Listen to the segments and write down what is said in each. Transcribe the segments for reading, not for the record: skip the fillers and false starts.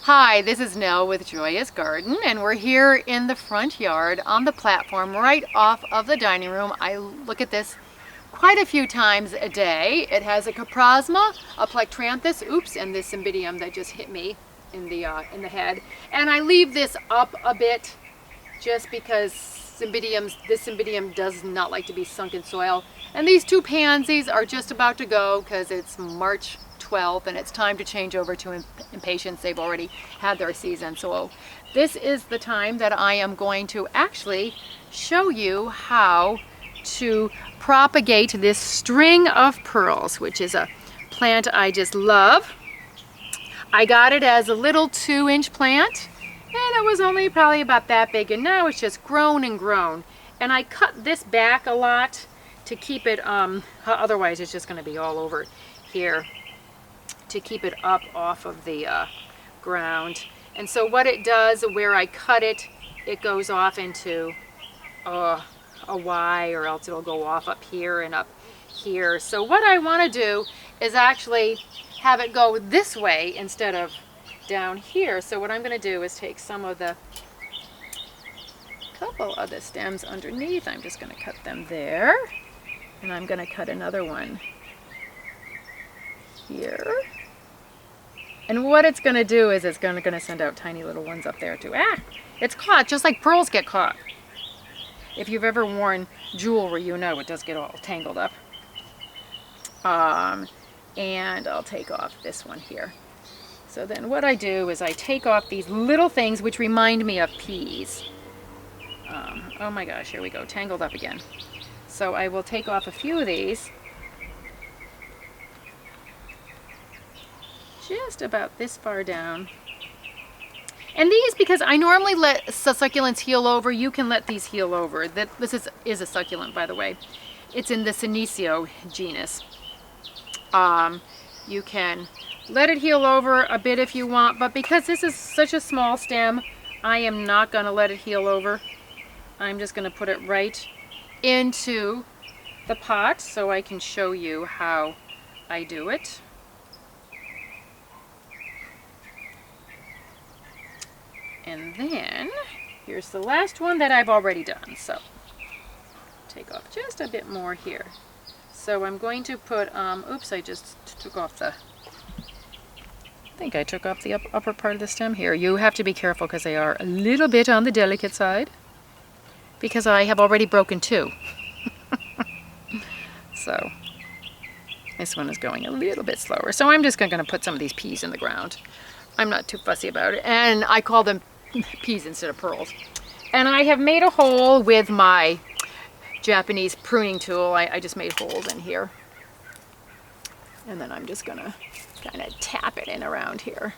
Hi, this is Nell with Joyous Garden, and we're here in the front yard on the platform right off of the dining room. I look at this quite a few times a day. It has a coprosma, a plectranthus, and this cymbidium that just hit me in the head. And I leave this up a bit just because this cymbidium does not like to be sunk in soil. And these two pansies are just about to go because it's March 12th and it's time to change over to impatiens. They've already had their season. So this is the time that I am going to actually show you how to propagate this string of pearls, which is a plant I just love. I got it as a little 2-inch plant, and it was only probably about that big, and now it's just grown and grown. And I cut this back a lot to keep it, otherwise it's just going to be all over here, to keep it up off of the ground. And so what it does, where I cut it, it goes off into a Y, or else it'll go off up here and up here. So what I want to do is actually have it go this way instead of down here. So what I'm going to do is take some of the couple of the stems underneath. I'm just going to cut them there, and I'm going to cut another one here. And what it's going to do is it's going to send out tiny little ones up there too. It's caught just like pearls get caught. If you've ever worn jewelry, you know it does get all tangled up. And I'll take off this one here. So then what I do is I take off these little things which remind me of peas. Oh my gosh, here we go, tangled up again. So I will take off a few of these. Just about this far down. And these, because I normally let succulents heal over, you can let these heal over. This is a succulent, by the way. It's in the Senecio genus. You can let it heal over a bit if you want, but because this is such a small stem, I am not going to let it heal over. I'm just going to put it right into the pot so I can show you how I do it. And then here's the last one that I've already done. So take off just a bit more here. So I'm going to put, oops, I just took off the, I think I took off the upper part of the stem here. You have to be careful because they are a little bit on the delicate side, because I have already broken 2. So this one is going a little bit slower. So I'm just going to put some of these peas in the ground. I'm not too fussy about it. And I call them peas instead of pearls. And I have made a hole with my Japanese pruning tool. I just made holes in here. And then I'm just gonna kind of tap it in around here.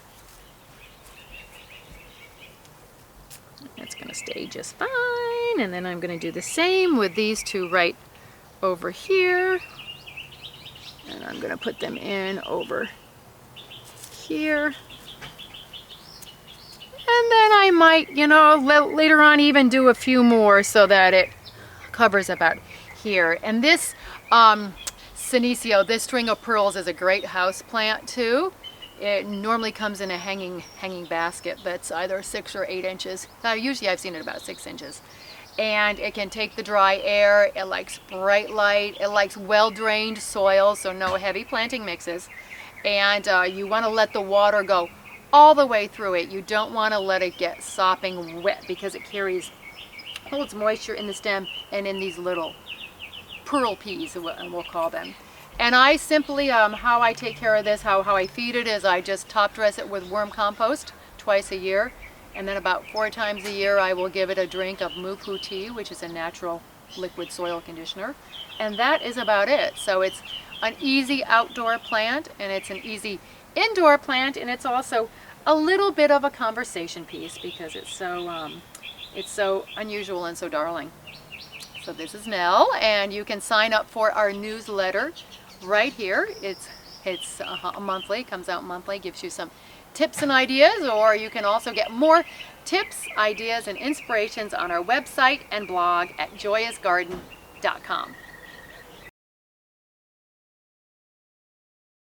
It's gonna stay just fine. And then I'm gonna do the same with these two right over here. And I'm gonna put them in over here. And then I might, later on even do a few more so that it covers about here. And this Senecio, this string of pearls, is a great house plant too. It normally comes in a hanging basket that's either 6 or 8 inches. Usually I've seen it about 6 inches. And it can take the dry air. It likes bright light. It likes well-drained soil, so no heavy planting mixes. And you want to let the water go all the way through it. You don't want to let it get sopping wet because it holds moisture in the stem and in these little pearl peas, we'll call them. And I simply, how I take care of this, how I feed it, is I just top dress it with worm compost twice a year. And then about 4 times a year I will give it a drink of mufu tea, which is a natural liquid soil conditioner. And that is about it. So it's an easy outdoor plant, and it's an easy indoor plant, and it's also a little bit of a conversation piece because it's so unusual and so darling. So this is Nell, and you can sign up for our newsletter right here. It's monthly, comes out monthly, gives you some tips and ideas, or you can also get more tips, ideas, and inspirations on our website and blog at joyousgarden.com.